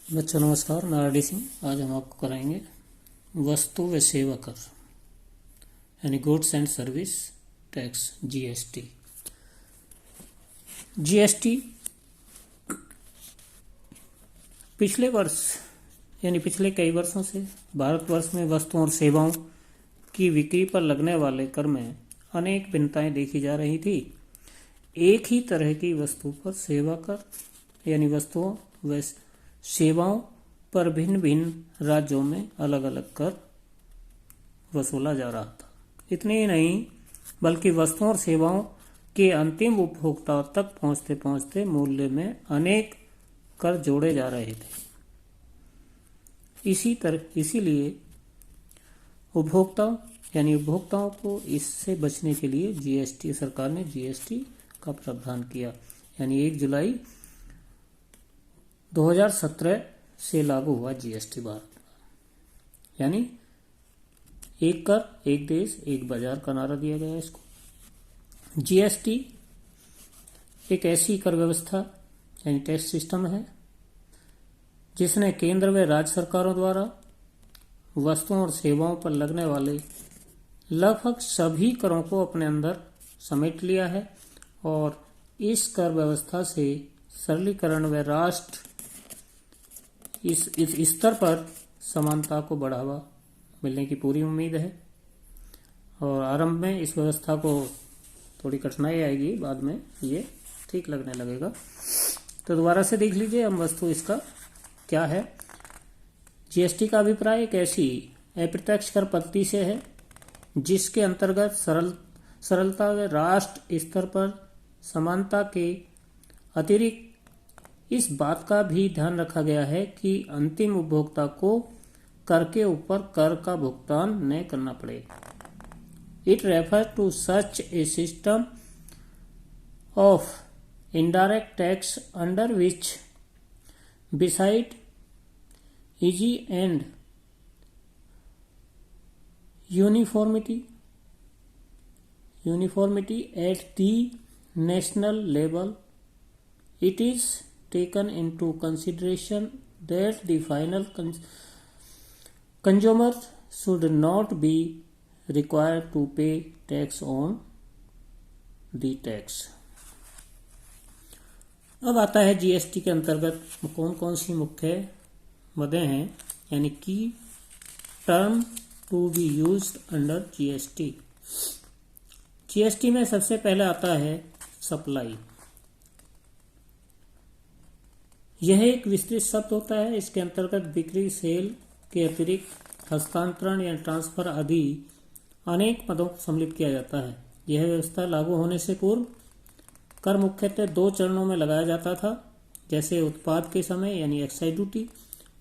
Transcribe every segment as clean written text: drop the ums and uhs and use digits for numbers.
बच्चों नमस्कार, मैं आर.डी. सिंह। आज हम आपको कराएंगे वस्तु व सेवा कर यानी goods and service tax GST. GST पिछले वर्ष यानी पिछले कई वर्षों से भारतवर्ष में वस्तुओं और सेवाओं की बिक्री पर लगने वाले कर में अनेक भिन्नताएं देखी जा रही थी। एक ही तरह की वस्तु पर सेवा कर यानी वस्तुओं व सेवाओं पर भिन्न भिन्न राज्यों में अलग अलग कर वसूला जा रहा था। इतने ही नहीं बल्कि वस्तुओं और सेवाओं के अंतिम उपभोक्ताओं तक पहुंचते पहुंचते मूल्य में अनेक कर जोड़े जा रहे थे। इसीलिए उपभोक्ताओं को इससे बचने के लिए सरकार ने जीएसटी का प्रावधान किया। यानी 1 जुलाई 2017 से लागू हुआ जीएसटी भारत में। यानी एक कर एक देश एक बाजार का नारा दिया गया इसको। जीएसटी एक ऐसी कर व्यवस्था यानी टैक्स सिस्टम है जिसने केंद्र व राज्य सरकारों द्वारा वस्तुओं और सेवाओं पर लगने वाले लगभग सभी करों को अपने अंदर समेट लिया है और इस कर व्यवस्था से सरलीकरण व राष्ट्र इस स्तर पर समानता को बढ़ावा मिलने की पूरी उम्मीद है। और आरंभ में इस व्यवस्था को थोड़ी कठिनाई आएगी, बाद में ये ठीक लगने लगेगा। तो दोबारा से देख लीजिए हम वस्तु इसका क्या है। जीएसटी का अभिप्राय एक ऐसी अप्रत्यक्ष कर पद्धति से है जिसके अंतर्गत सरलता व राष्ट्र स्तर पर समानता के अतिरिक्त इस बात का भी ध्यान रखा गया है कि अंतिम उपभोक्ता को कर के ऊपर कर का भुगतान न करना पड़े। It refer to such a system of indirect tax under which beside easy and uniformity at the national level, it is taken into consideration that the final consumer should not be required to pay tax on the tax। अब आता है GST के अंतर्गत कौन कौन सी मुख्य मदें हैं यानी की term to be used under GST. GST में सबसे पहले आता है सप्लाई। यह एक विस्तृत शब्द होता है। इसके अंतर्गत बिक्री सेल के अतिरिक्त हस्तांतरण या ट्रांसफर आदि अनेक पदों को सम्मिलित किया जाता है। यह व्यवस्था लागू होने से पूर्व कर मुख्यतः 2 चरणों में लगाया जाता था, जैसे उत्पाद के समय यानी एक्साइज ड्यूटी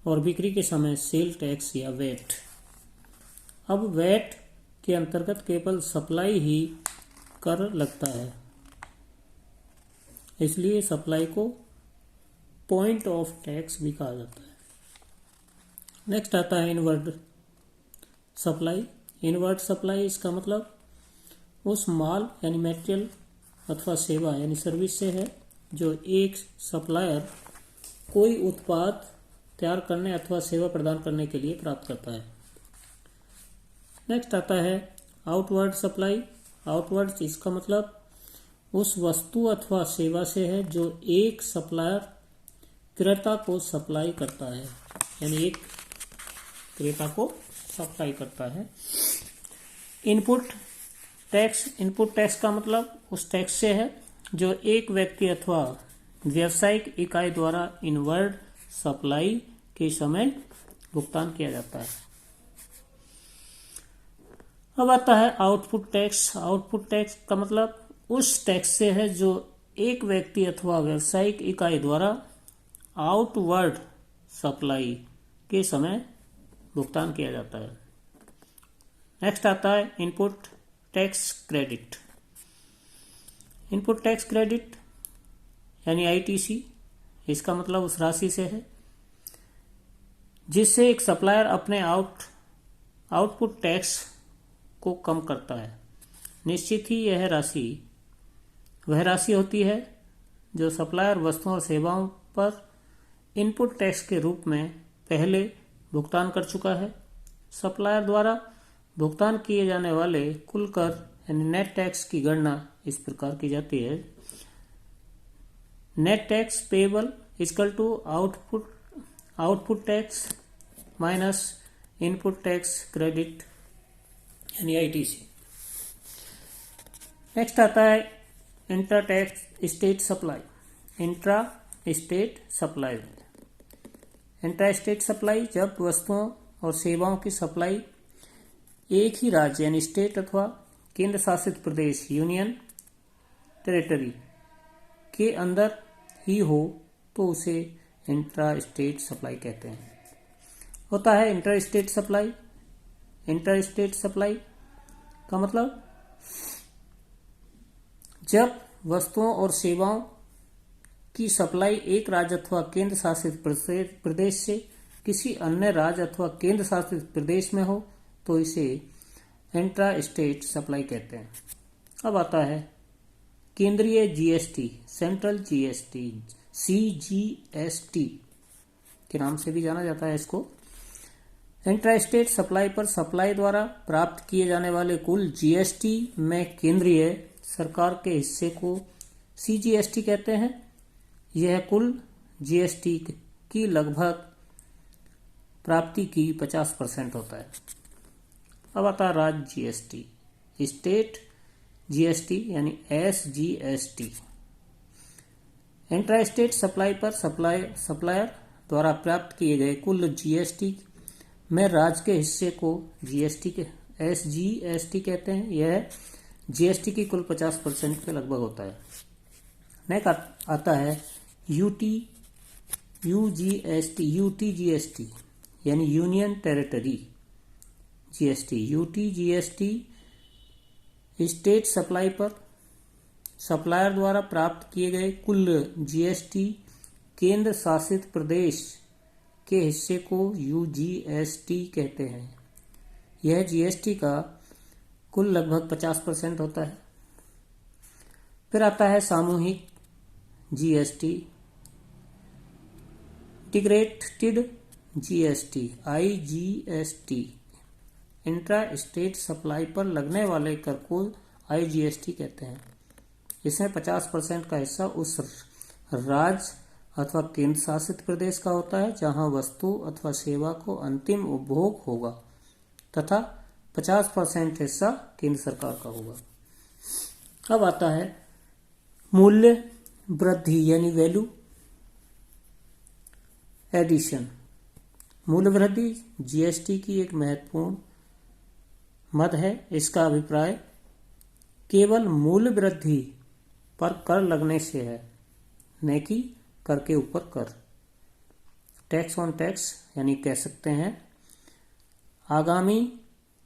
और बिक्री के समय सेल टैक्स या वैट। अब वैट के अंतर्गत केवल सप्लाई ही कर लगता है, इसलिए सप्लाई को पॉइंट ऑफ टैक्स भी कहा जाता है। नेक्स्ट आता है इनवर्ड सप्लाई। इनवर्ड सप्लाई इसका मतलब उस माल यानी मेटेरियल अथवा सेवा यानी सर्विस से है जो एक सप्लायर कोई उत्पाद तैयार करने अथवा सेवा प्रदान करने के लिए प्राप्त करता है। नेक्स्ट आता है आउटवर्ड सप्लाई। आउटवर्ड इसका मतलब उस वस्तु अथवा सेवा से है जो एक सप्लायर क्रेता को सप्लाई करता है, यानी एक क्रेता को सप्लाई करता है। इनपुट टैक्स का मतलब उस टैक्स से है जो एक व्यक्ति अथवा व्यावसायिक इकाई द्वारा इनवर्ड सप्लाई के समय भुगतान किया जाता है। अब आता है आउटपुट टैक्स। आउटपुट टैक्स का मतलब उस टैक्स से है जो एक व्यक्ति अथवा व्यावसायिक इकाई द्वारा आउटवर्ड सप्लाई के समय भुगतान किया जाता है। नेक्स्ट आता है input tax credit. Input tax credit यानी आईटीसी, इसका मतलब उस राशि से है जिससे एक सप्लायर अपने आउटपुट टैक्स को कम करता है। निश्चित ही वह राशि होती है जो सप्लायर वस्तुओं और सेवाओं पर इनपुट टैक्स के रूप में पहले भुगतान कर चुका है। सप्लायर द्वारा भुगतान किए जाने वाले कुल कर यानी नेट टैक्स की गणना इस प्रकार की जाती है। Net tax payable equal to output tax minus input tax credit यानी आईटीसी। नेक्स्ट आता है intra tax state supply. Intra state supply जब वस्तुओं और सेवाओं की सप्लाई एक ही राज्य यानी स्टेट अथवा केंद्र शासित प्रदेश यूनियन टेरिटरी के अंदर ही हो तो उसे इंट्रा स्टेट सप्लाई कहते हैं। होता है इंटर स्टेट सप्लाई का मतलब जब वस्तुओं और सेवाओं की सप्लाई एक राज्य अथवा केंद्र शासित प्रदेश से किसी अन्य राज्य अथवा केंद्र शासित प्रदेश में हो तो इसे इंट्रा स्टेट सप्लाई कहते हैं। अब आता है केंद्रीय जीएसटी, सेंट्रल जीएसटी, सीजीएसटी के नाम से भी जाना जाता है इसको। इंट्रा स्टेट सप्लाई पर सप्लाई द्वारा प्राप्त किए जाने वाले कुल जीएसटी में केंद्रीय सरकार के हिस्से को सीजीएसटी कहते हैं। यह कुल जीएसटी की लगभग प्राप्ति की 50% होता है। अब आता है राज्य जीएसटी, स्टेट जीएसटी यानी एसजीएसटी। इंट्रा स्टेट सप्लाई पर सप्लायर द्वारा प्राप्त किए गए कुल जीएसटी में राज्य के हिस्से को जीएसटी के एसजीएसटी कहते हैं। यह जीएसटी की कुल 50% के लगभग होता है। नेक्स्ट आता है यूटीजीएसटी यानी union territory GST. UTGST state supply पर सप्लायर द्वारा प्राप्त किए गए कुल जीएसटी केंद्र शासित प्रदेश के हिस्से को यूजीएसटी कहते हैं। यह जीएसटी का कुल लगभग 50% होता है। फिर आता है सामूहिक GST, integrated GST, IGST. Intra state supply पर लगने वाले कर को आईजीएसटी कहते हैं। इसमें 50% का हिस्सा उस राज्य अथवा केंद्र शासित प्रदेश का होता है जहां वस्तु अथवा सेवा को अंतिम उपभोग होगा तथा 50% हिस्सा केंद्र सरकार का होगा। अब आता है मूल्य वृद्धि यानी वैल्यू एडिशन। मूल्य वृद्धि जीएसटी की एक महत्वपूर्ण मद है। इसका अभिप्राय केवल मूल्य वृद्धि पर कर लगने से है, न कि कर के ऊपर कर। टैक्स ऑन टैक्स यानी कह सकते हैं आगामी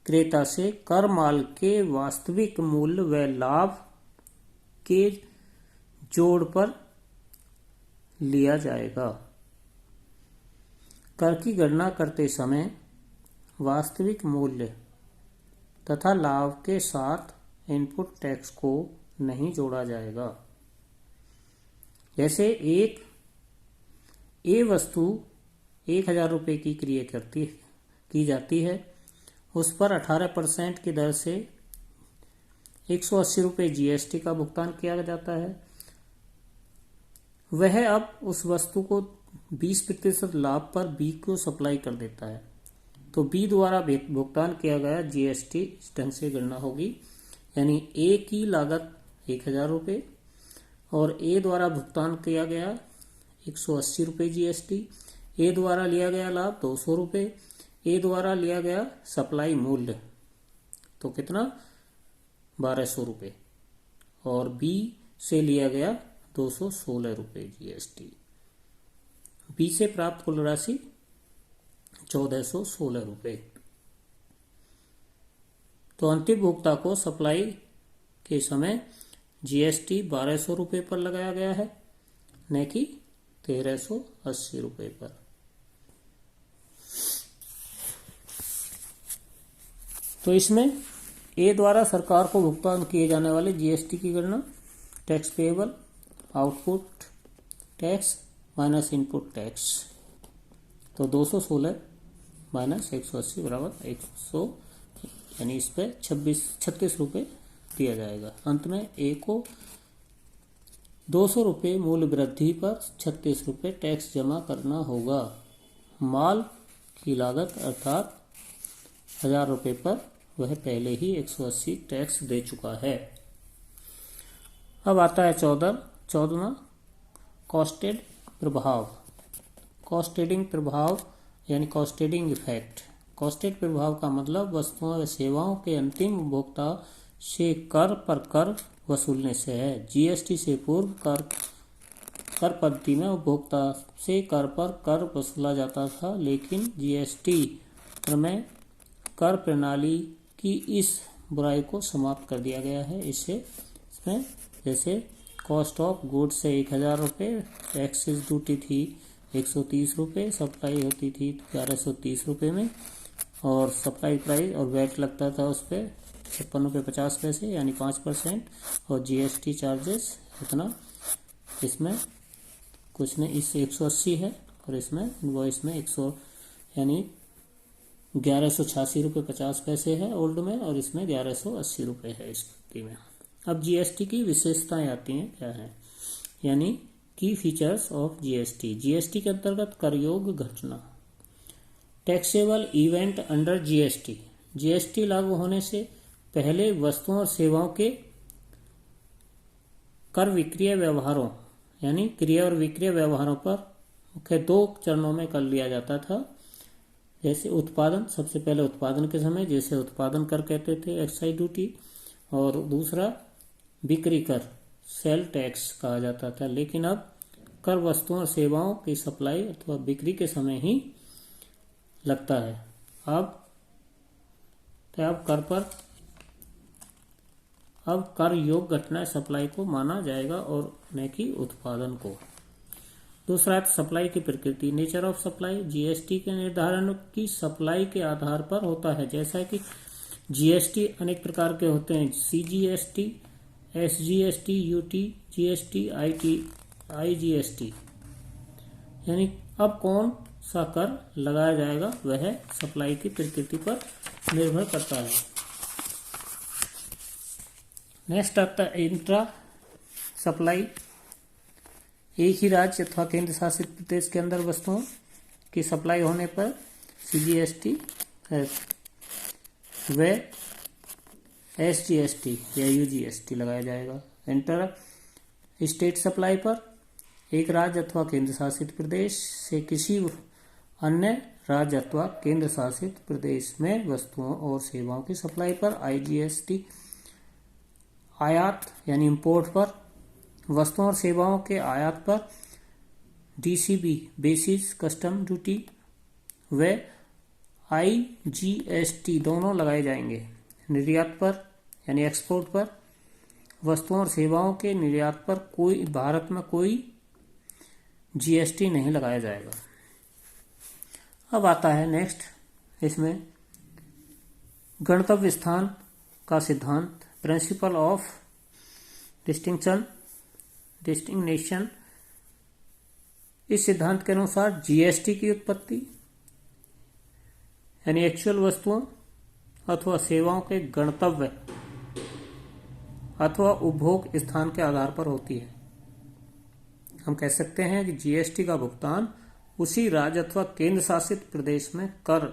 क्रेता से कर माल के वास्तविक मूल्य व लाभ के जोड़ पर लिया जाएगा। कर की गणना करते समय वास्तविक मूल्य तथा लाभ के साथ इनपुट टैक्स को नहीं जोड़ा जाएगा। जैसे एक ए वस्तु 1000 रुपये की क्रय की जाती है, उस पर 18% की दर से 180 रुपये जीएसटी का भुगतान किया जाता है। वह अब उस वस्तु को 20% लाभ पर बी को सप्लाई कर देता है, तो बी द्वारा भुगतान किया गया जीएसटी इस ढंग से गणना होगी, यानी ए की लागत 1000 रुपये और ए द्वारा भुगतान किया गया 180 रुपये जीएसटी, ए द्वारा लिया गया लाभ 200 रुपये, ए द्वारा लिया गया सप्लाई मूल्य तो कितना 1200 रुपये और बी से लिया गया 216 रुपये जीएसटी। बी से प्राप्त कुल राशि 1416 रुपये। तो अंतिम भुगता को सप्लाई के समय जीएसटी 1200 रुपये पर लगाया गया है, न कि 1380 रुपये पर। तो इसमें ए द्वारा सरकार को भुगतान किए जाने वाले जीएसटी की गणना tax payable, output tax minus input tax, तो 216 माइनस 180 बराबर 100, यानी इस पर 36 रुपये दिया जाएगा। अंत में ए को 200 रुपये मूल्य वृद्धि पर 36 रुपये टैक्स जमा करना होगा। माल की लागत अर्थात 1000 रुपये पर वह पहले ही 180 टैक्स दे चुका है। अब आता है 14वां कॉस्टेड प्रभाव। कॉस्टेडिंग प्रभाव यानी कॉस्टेडिंग इफेक्ट। कॉस्टेड प्रभाव का मतलब वस्तुओं व सेवाओं के अंतिम उपभोक्ता से कर पर कर वसूलने से है। जीएसटी से पूर्व कर पद्धति में उपभोक्ता से कर पर कर वसूला जाता था, लेकिन जीएसटी में कर प्रणाली की इस बुराई को समाप्त कर दिया गया है। इसमें जैसे कॉस्ट ऑफ गुड्स से 1000 रुपये, एक्साइज ड्यूटी थी 130 रुपये, सप्लाई होती थी 1130 रुपये में, और सप्लाई प्राइस और वैट लगता था उस पर 56 रुपये 50 पैसे यानी 5%, और जीएसटी चार्जेस इतना। इसमें कुछ नहीं, इससे 180 है, और इसमें इनवॉइस में 100 यानी 1186 रुपये 50 पैसे है ओल्ड में, और इसमें 1180 रुपये है इस पद्धति में। अब जीएसटी की विशेषताएं आती हैं, क्या है, यानी की फीचर्स ऑफ जीएसटी। जीएसटी के अंतर्गत कर योग्य घटना, taxable event under GST. GST लागू होने से पहले वस्तुओं और सेवाओं के कर विक्रय व्यवहारों यानी क्रय और विक्रय व्यवहारों पर मुख्य 2 चरणों में कर लिया जाता था। जैसे उत्पादन, सबसे पहले उत्पादन के समय जैसे उत्पादन कर कहते थे एक्साइज ड्यूटी, और दूसरा बिक्री कर सेल टैक्स कहा जाता था। लेकिन अब कर वस्तुओं और सेवाओं की सप्लाई अथवा बिक्री के समय ही लगता है। अब कर योग्य घटना सप्लाई को माना जाएगा और न कि उत्पादन को। दूसरा सप्लाई की प्रकृति, नेचर ऑफ सप्लाई। जीएसटी के निर्धारण की सप्लाई के आधार पर होता है। जैसा कि जीएसटी अनेक प्रकार के होते हैं, CGST, SGST, UT GST, IGST, यानी अब कौन सा कर लगाया जाएगा वह सप्लाई की प्रकृति पर निर्भर करता है। नेक्स्ट आता है इंट्रा सप्लाई। एक ही राज्य अथवा केंद्र शासित प्रदेश के अंदर वस्तुओं की सप्लाई होने पर सीजीएसटी व एसजीएसटी या यूजीएसटी लगाया जाएगा। इंटर स्टेट सप्लाई पर एक राज्य अथवा केंद्र शासित प्रदेश से किसी अन्य राज्य अथवा केंद्र शासित प्रदेश में वस्तुओं और सेवाओं की सप्लाई पर आईजीएसटी। आयात यानी इंपोर्ट पर वस्तुओं और सेवाओं के आयात पर डीसीबी बेसिस कस्टम ड्यूटी व आईजीएसटी दोनों लगाए जाएंगे। निर्यात पर यानी एक्सपोर्ट पर वस्तुओं और सेवाओं के निर्यात पर कोई भारत में कोई जीएसटी नहीं लगाया जाएगा। अब आता है नेक्स्ट, इसमें गंतव्य स्थान का सिद्धांत, प्रिंसिपल ऑफ डिस्टिंगनेशन। इस सिद्धांत के अनुसार जीएसटी की उत्पत्ति यानी एक्चुअल वस्तुओं अथवा सेवाओं के गंतव्य अथवा उपभोग स्थान के आधार पर होती है। हम कह सकते हैं कि जीएसटी का भुगतान उसी राज्य अथवा केंद्र शासित प्रदेश में कर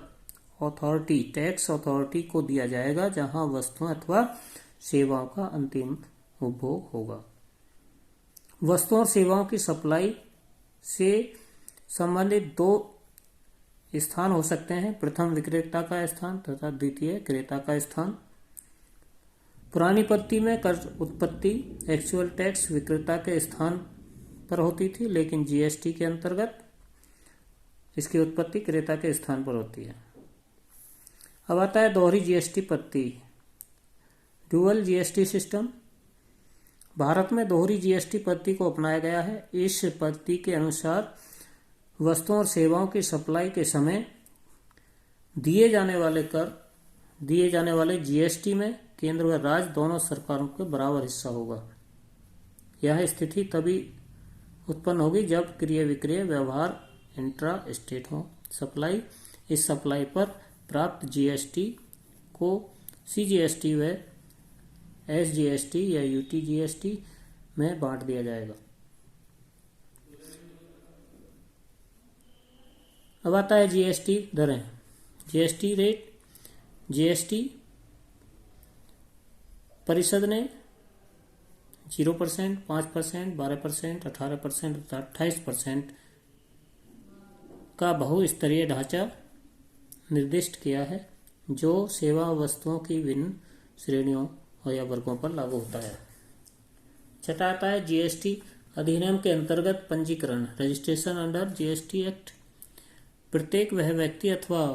अथॉरिटी, टैक्स अथॉरिटी को दिया जाएगा जहां वस्तुओं अथवा सेवाओं का अंतिम उपभोग होगा। वस्तुओं और सेवाओं की सप्लाई से संबंधित 2 स्थान हो सकते हैं, प्रथम विक्रेता का स्थान तथा द्वितीय क्रेता का स्थान। पुरानी पद्धति में कर उत्पत्ति एक्चुअल टैक्स विक्रेता के स्थान पर होती थी, लेकिन जीएसटी के अंतर्गत इसकी उत्पत्ति क्रेता के स्थान पर होती है। अब आता है दोहरी जीएसटी पद्धति, ड्यूअल जीएसटी सिस्टम। भारत में दोहरी जीएसटी पद्धति को अपनाया गया है। इस पद्धति के अनुसार वस्तुओं और सेवाओं की सप्लाई के समय दिए जाने वाले जीएसटी में केंद्र व राज्य दोनों सरकारों के बराबर हिस्सा होगा। यह स्थिति तभी उत्पन्न होगी जब क्रय विक्रय व्यवहार इंट्रा स्टेट हो। सप्लाई, इस सप्लाई पर प्राप्त जीएसटी को सीजीएसटी व एसजीएसटी या यूटीजीएसटी में बांट दिया जाएगा। अब आता है जीएसटी दरें। जीएसटी रेट, जीएसटी परिषद ने 0%, 5%, 12%, 18% तथा 28% का बहुस्तरीय ढांचा निर्दिष्ट किया है, जो सेवा वस्तुओं की विभिन्न श्रेणियों या वर्गों पर लागू होता है। छठा आता है जीएसटी अधिनियम के अंतर्गत पंजीकरण, रजिस्ट्रेशन अंडर जीएसटी एक्ट। प्रत्येक वह व्यक्ति अथवा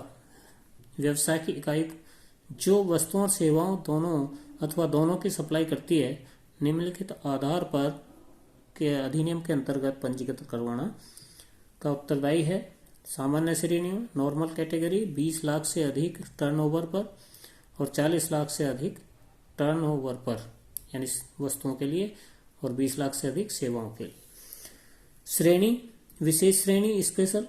व्यवसाय की इकाई जो वस्तुओं और सेवाओं दोनों अथवा दोनों की सप्लाई करती है, निम्नलिखित आधार पर के अधिनियम के अंतर्गत पंजीकृत करवाना का उत्तरदायी है। सामान्य श्रेणी में नॉर्मल कैटेगरी 20 लाख से अधिक टर्नओवर पर और 40 लाख से अधिक टर्नओवर पर, यानी वस्तुओं के लिए, और 20 लाख से अधिक सेवाओं के लिए। श्रेणी, विशेष श्रेणी स्पेशल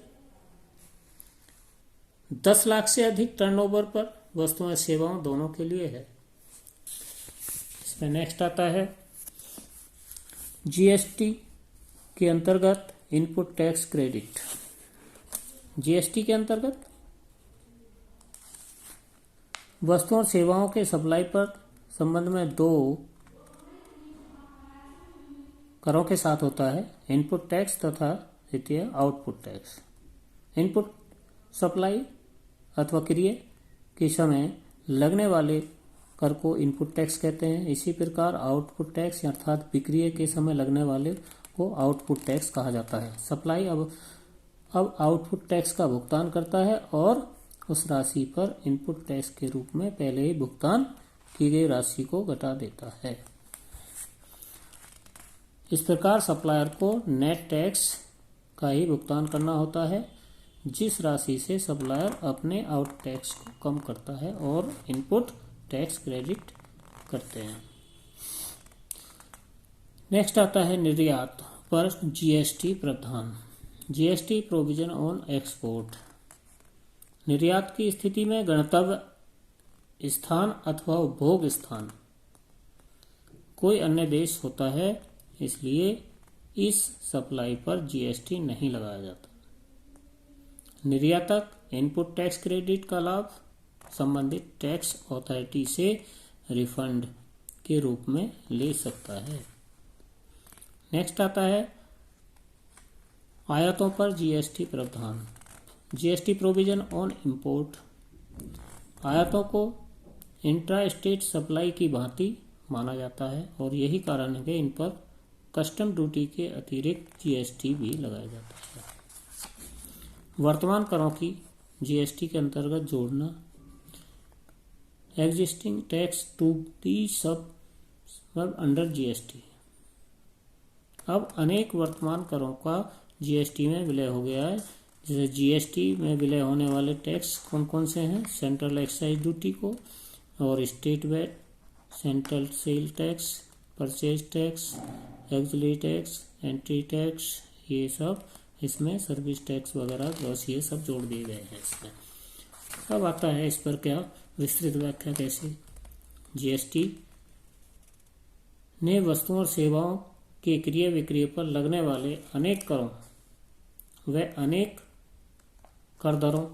10 लाख से अधिक टर्नओवर पर वस्तुओं और सेवाओं दोनों के लिए है। इसमें नेक्स्ट आता है जीएसटी के अंतर्गत इनपुट टैक्स क्रेडिट। जीएसटी के अंतर्गत वस्तुओं और सेवाओं के सप्लाई पर संबंध में 2 करों के साथ होता है, इनपुट टैक्स तथा द्वितीय आउटपुट टैक्स। इनपुट सप्लाई अथवा क्रिय के समय लगने वाले कर को इनपुट टैक्स कहते हैं। इसी प्रकार आउटपुट टैक्स अर्थात विक्रय के समय लगने वाले को आउटपुट टैक्स कहा जाता है। सप्लाई अब आउटपुट टैक्स का भुगतान करता है और उस राशि पर इनपुट टैक्स के रूप में पहले ही भुगतान की गई राशि को घटा देता है। इस प्रकार सप्लायर को नेट टैक्स का ही भुगतान करना होता है, जिस राशि से सप्लायर अपने आउट टैक्स को कम करता है और इनपुट टैक्स क्रेडिट करते हैं। नेक्स्ट आता है निर्यात पर जीएसटी प्रावधान। GST provision on export. निर्यात की स्थिति में गंतव्य स्थान अथवा उपभोग स्थान कोई अन्य देश होता है, इसलिए इस सप्लाई पर जीएसटी नहीं लगाया जाता। निर्यातक इनपुट टैक्स क्रेडिट का लाभ संबंधित टैक्स अथॉरिटी से रिफंड के रूप में ले सकता है। नेक्स्ट आता है आयातों पर जीएसटी प्रावधान। GST provision on import. आयातों को इंट्रा स्टेट सप्लाई की भांति माना जाता है और यही कारण है कि इन पर कस्टम ड्यूटी के अतिरिक्त जीएसटी भी लगाया जाता है। वर्तमान करों की जीएसटी के अंतर्गत जोड़ना। एग्जिस्टिंग टैक्स टू दी सब अंडर जीएसटी। अब अनेक वर्तमान करों का जीएसटी में विलय हो गया है। जैसे जीएसटी में विलय होने वाले टैक्स कौन कौन से हैं? सेंट्रल एक्साइज ड्यूटी को और state VAT, central sale tax, purchase tax, एक्सली टैक्स, एंट्री टैक्स, ये सब इसमें सर्विस टैक्स वगैरह बस ये सब जोड़ दिए गए हैं इसमें। अब आता है इस पर क्या विस्तृत व्याख्या कैसे। जीएसटी ने वस्तुओं और सेवाओं के क्रय विक्रय पर लगने वाले अनेक करों व अनेक कर दरों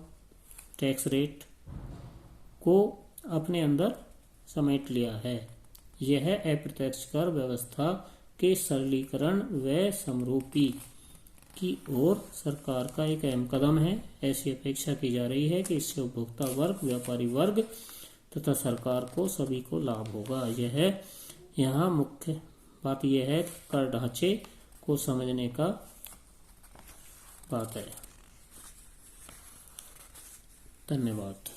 टैक्स रेट को अपने अंदर समेट लिया है। यह अप्रत्यक्ष कर व्यवस्था के सरलीकरण व समरूपी की ओर सरकार का एक अहम कदम है। ऐसी अपेक्षा की जा रही है कि इससे उपभोक्ता वर्ग, व्यापारी वर्ग तथा सरकार को सभी को लाभ होगा। यह यहाँ मुख्य बात यह है कर ढांचे को समझने का बात है। धन्यवाद।